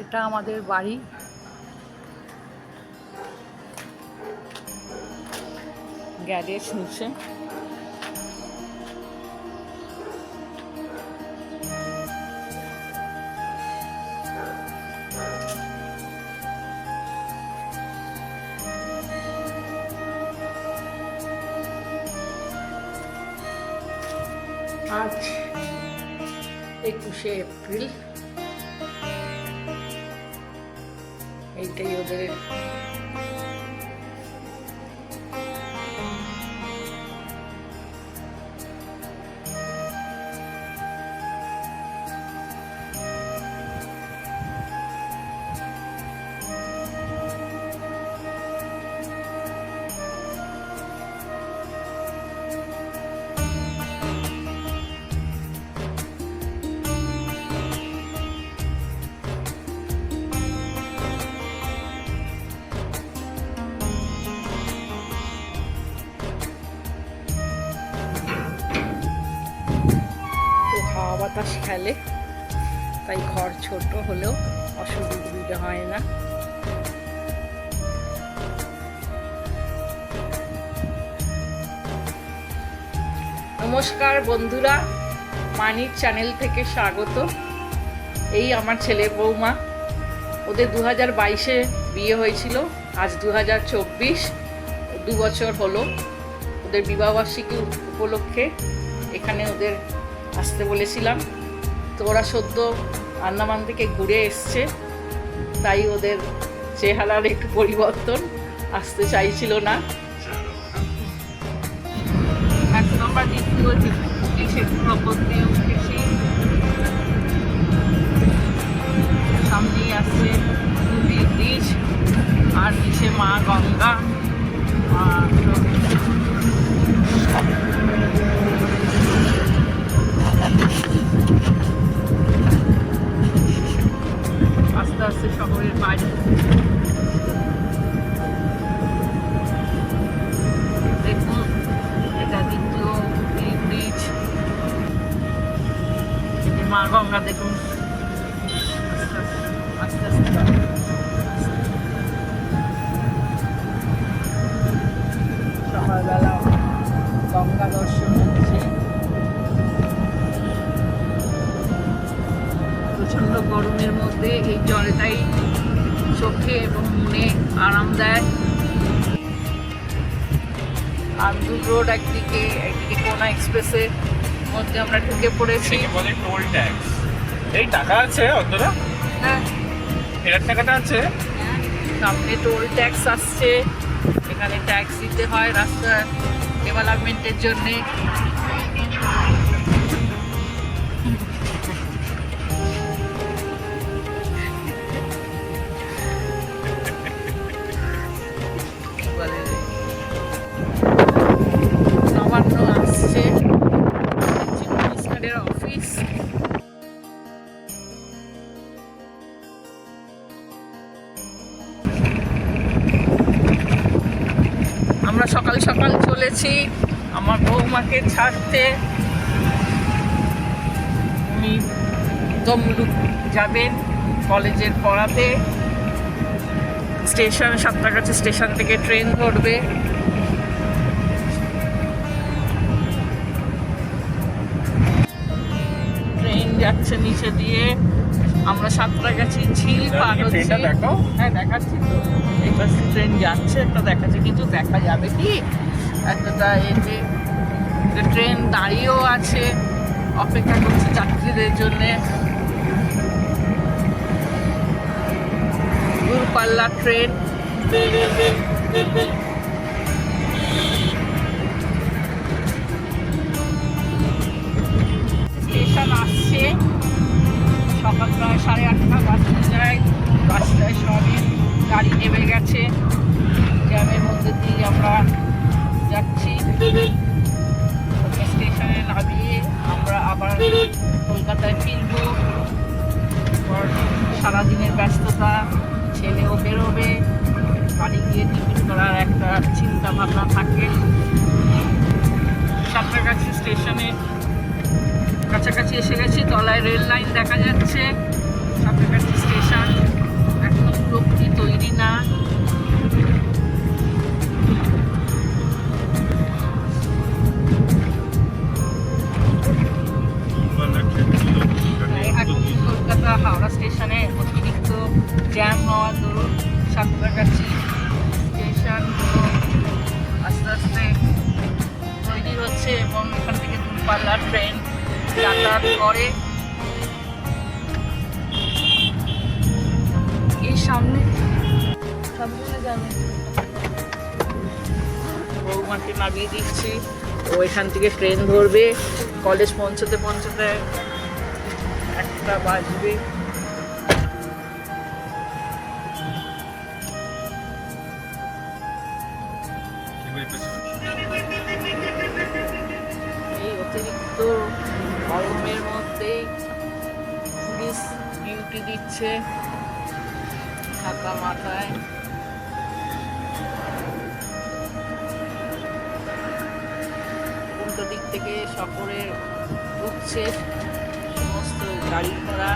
এটা আমাদের বাড়ি। গ্যারেজ নিচে। আজ 21শে এপ্রিল। এইটাই ওদের হাওয়া বাতাস খেলে, তাই ঘর ছোট হলেও অসুবিধা হয় না। নমস্কার বন্ধুরা, মানির চ্যানেল থেকে স্বাগত। এই আমার ছেলে বৌমা, ওদের 2022-এ বিয়ে হয়েছিল, আজ 2024, 2 বছর হলো। ওদের বিবাহবার্ষিকী উপলক্ষে এখানে ওদের আসতে বলেছিলাম, তো ওরা সদ্য আন্দামান থেকে ঘুরে এসছে, তাই ওদের চেহারার একটু পরিবর্তন, আসতে চাইছিল না। এখন আমরা দ্বিতীয় সেতুর ওপর দিয়ে উঠেছি। সামনেই আছে নদীর ব্রিজ, আর নিচে মা গঙ্গা। আস্তে আস্তে শহরের বাইরে দেখুন, এটা দ্বিতীয় ব্রিজ। মা গঙ্গা দেখুন আস্তে আস্তে সকালবেলা গঙ্গা দর্শন হচ্ছে। প্রচণ্ড গরমের মধ্যে এই জলটাই চোখে এবং মনে আরাম দেয়। আন্দুল রোড একদিকে কোনা এক্সপ্রেসের মধ্যে আমরা ঢুকে পড়েছি। টোল ট্যাক্স, এই টাকা আছে অন্তরা? হ্যাঁ, এর টাকাটা আছে। সামনে টোল ট্যাক্স আসছে, এখানে ট্যাক্স দিতে হয় রাস্তা ডেভেলপমেন্টের জন্যে। নবান্ন আসছে, মিনিস্টারের অফিস। আমরা সকাল সকাল চলেছি আমার বৌমাকে ছাড়তে। উনি তমলুক যাবেন কলেজের পড়াতে। স্টেশন সাঁতরাগাছি স্টেশন থেকে ট্রেন ধরবে। ট্রেন যাচ্ছে নিচে দিয়ে, আমরা সাঁতরাগাছি ঝিল পার হচ্ছি। হ্যাঁ দেখাচ্ছি তো, এই পাশে ট্রেন যাচ্ছে, একটা দেখাচ্ছে, কিন্তু দেখা যাবে কি এতটা এতে। ট্রেন দাঁড়িয়েও আছে, অপেক্ষা করছে যাত্রীদের জন্যে। দূরপাল্লার ট্রেন। স্টেশন আসছে, সকাল প্রায় 8:30 বাজতে যায়। রাস্তায় সবই গাড়ি নেমে গেছে, জ্যামের মধ্যে দিয়ে আমরা যাচ্ছি। স্টেশনে নামিয়ে আমরা আবার কলকাতায় ফিরব। সারাদিনের ব্যস্ততা, ছেলেও বেরোবে, বাড়ি গিয়ে টিফিন করার একটা চিন্তা ভাবনা থাকে। সাঁতরাগাছি স্টেশনে কাছাকাছি এসে গেছি, তলায় রেল লাইন দেখা যাচ্ছে। সাঁতরাগাছি স্টেশন। সাঁতরাগাছি স্টেশন আস্তে আস্তে তৈরি হচ্ছে এবং এখান থেকে দূরপাল্লার ট্রেন যাতায়াত করে। এই সামনে যাবে, বৌমাকে নামিয়ে দিচ্ছি, ও এখান থেকে ট্রেন ধরবে। কলেজ পৌঁছতে পৌঁছতে 1টা বাজবে। এই অতিরিক্ত গরমের মধ্যেই পুলিশ ডিউটি দিচ্ছে ছাতা মাথায়। উল্টো দিক থেকে শহরে ঢুকছে সমস্ত গাড়ি ঘোড়া।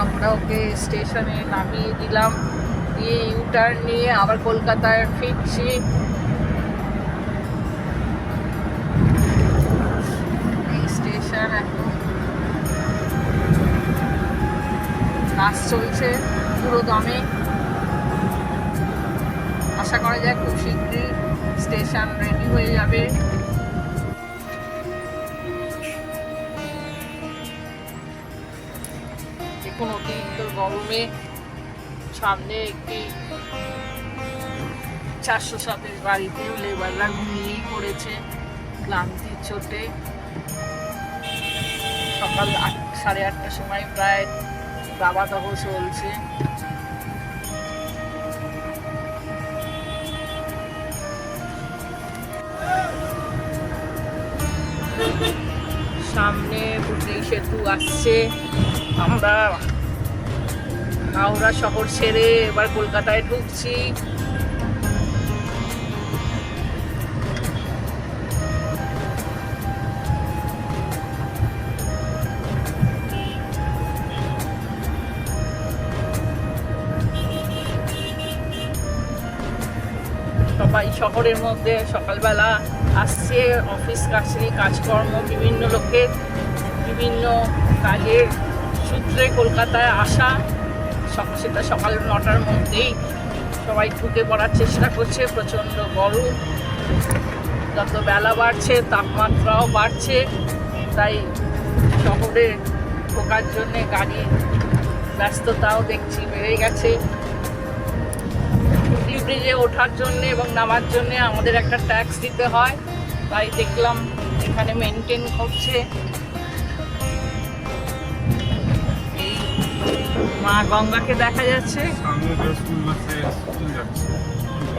আমরা ওকে স্টেশনে নামিয়ে দিলাম, দিয়ে ইউটার্ন নিয়ে আবার কলকাতায় ফিরছি। এই স্টেশন এখন কাজ চলছে পুরো দমে। আশা করা যায় খুব শীঘ্রই স্টেশন রেডি হয়ে যাবে। এখন অতিরিক্ত গরমে সামনে একটি 407-এর বাড়িতেও লেবাররা ঘুমিয়েই পড়েছে ক্লান্তির চোটে। সকাল 8-8:30টার সময় প্রায় দাবাদাহ চলছে। সামনে হুগলি সেতু আসছে। আমরা হাওড়া শহর ছেড়ে এবার কলকাতায় ঢুকছি। সবাই শহরের মধ্যে সকালবেলা আসছে, অফিস কাছারি কাজকর্ম, বিভিন্ন লোকের বিভিন্ন কাজের সূত্রে কলকাতায় আসা। সেটা সকাল 9টার মধ্যেই সবাই ঢুকে পড়ার চেষ্টা করছে। প্রচণ্ড গরম, যত বেলা বাড়ছে তাপমাত্রাও বাড়ছে, তাই শহরে ঢোকার জন্যে গাড়ির ব্যস্ততাও দেখছি বেড়ে গেছে। ব্রিজে ওঠার জন্য এবং নামার জন্য আমাদের একটা ট্যাক্স দিতে হয়, তাই দেখলাম এখানে মেনটেন করছে। এই মা গঙ্গাকে দেখা যাচ্ছে,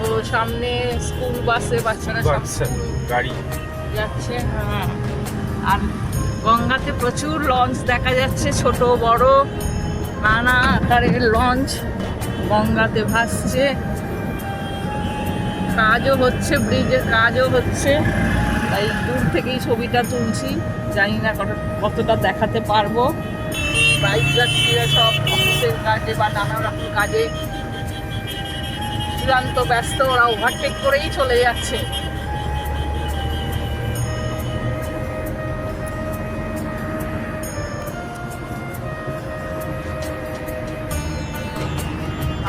ও সামনে স্কুল বাসে বাচ্চারা সব গাড়ি যাচ্ছে। হ্যাঁ, আর গঙ্গাতে প্রচুর লঞ্চ দেখা যাচ্ছে, ছোট বড় নানা আকারের লঞ্চ গঙ্গাতে ভাসছে। কাজও হচ্ছে, ব্রিজের কাজও হচ্ছে, তাই দূর থেকেই ছবিটা তুলছি। জানি না কতটা দেখাতে পারবো। বাইক যাত্রীরা সব অফিসের কাজে বা নানা রকম কাজে চূড়ান্ত ব্যস্ত, ওরা ওভারটেক করেই চলে যাচ্ছে।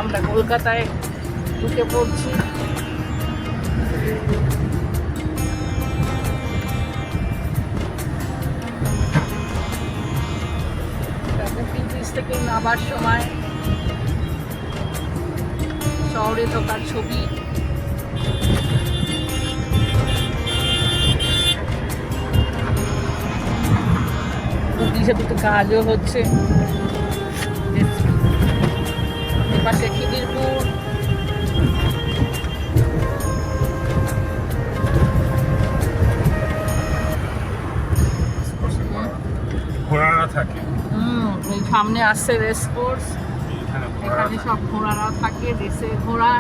আমরা কলকাতায় ঢুকে পড়ছি। থেকে নামার সময় শহরে ঢোকার ছবি। হুগলি সেতুতে কাজও হচ্ছে। এপাশে খিদিরপুর, সামনে আসছে রেস কোর্স, এখানে সব ঘোড়ারা থাকে, রেসের ঘোড়া,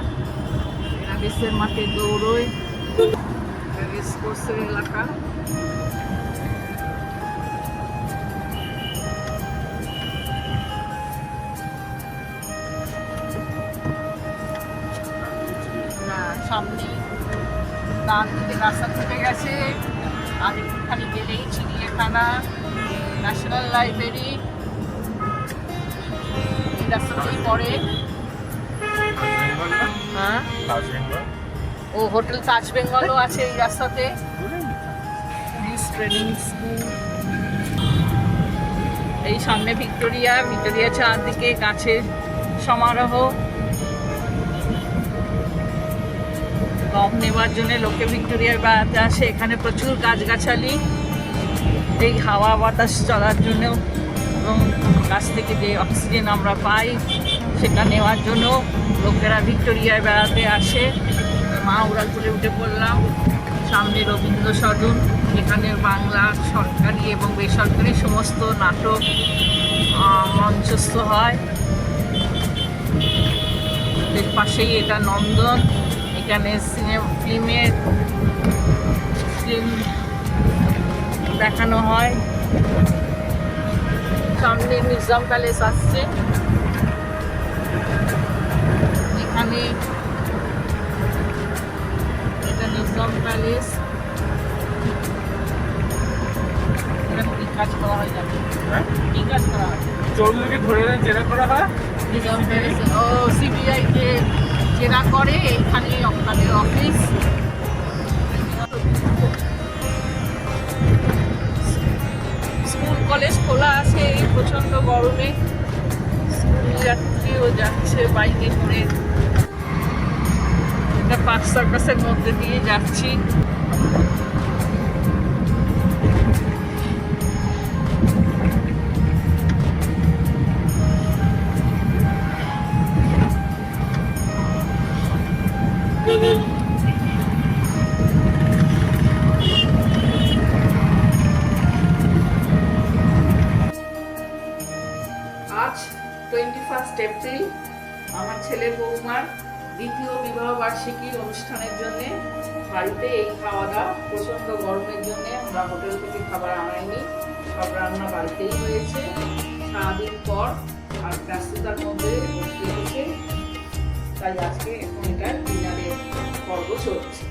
এরা রেসের মাঠে দৌড়োয়, রেস কোর্সের এলাকা। সামনে ডান দিকে রাস্তা ঢুকে গেছে, আর একটুখানি গেলেই চিড়িয়াখানা, ন্যাশনাল লাইব্রেরি এই রাস্তাতেই পড়ে। হ্যাঁ, ও হোটেল তাজ বেঙ্গলও আছে এই রাস্তাতে, পুলিশ ট্রেনিং স্কুল। এই সামনে ভিক্টোরিয়া, ভিক্টোরিয়া চারদিকে গাছের সমারোহ, গম নেবার জন্য লোকে ভিক্টোরিয়ায় বেড়াতে আসে। এখানে প্রচুর গাছগাছালি, এই হাওয়া বাতাস চলার জন্য এবং গাছ থেকে যে অক্সিজেন আমরা পাই সেটা নেওয়ার জন্য লোকেরা ভিক্টোরিয়ায় বেড়াতে আসে। মা উড়ালপুরে উঠে পড়লাম, সামনে রবীন্দ্র সদন, এখানে বাংলা সরকারি এবং বেসরকারি সমস্ত নাটক মঞ্চস্থ হয়। এর পাশেই এটা নন্দন, এখানে ফিল্ম দেখানো হয়। সামনে মিউজিয়াম প্যালেস আসছে, এখানে এটা মিউজিয়াম প্যালেস। এখানে কি কাজ করা হয় জানি, কি কাজ করা হয়? চোরদেরকে ধরে জেরা করা হয়। মিউজিয়াম প্যালেস ও সিবিআই কে জেরা করে, এইখানে আপনাদের অফিস। স্কুল কলেজ খোলা আছে এই প্রচন্ড গরমে, স্কুল যাত্রীও যাচ্ছে বাইকে করে। এটা পার্ক সার্কাসের মধ্যে দিয়ে যাচ্ছি। আজ 21 এপ্রিল, আমার ছেলে বৌমার দ্বিতীয় বিবাহ বার্ষিকী অনুষ্ঠানের জন্য বাড়িতে এই খাওয়া দাওয়া। প্রচণ্ড গরমের জন্য আমরা হোটেল থেকে খাবার আনাইনি, সব রান্না বাড়িতেই হয়েছে। সারাদিন পর আর ব্যস্ততার মধ্যে বসে গেছে, তাই আজকে এখন এটা ডিনারের পর্ব চলছে।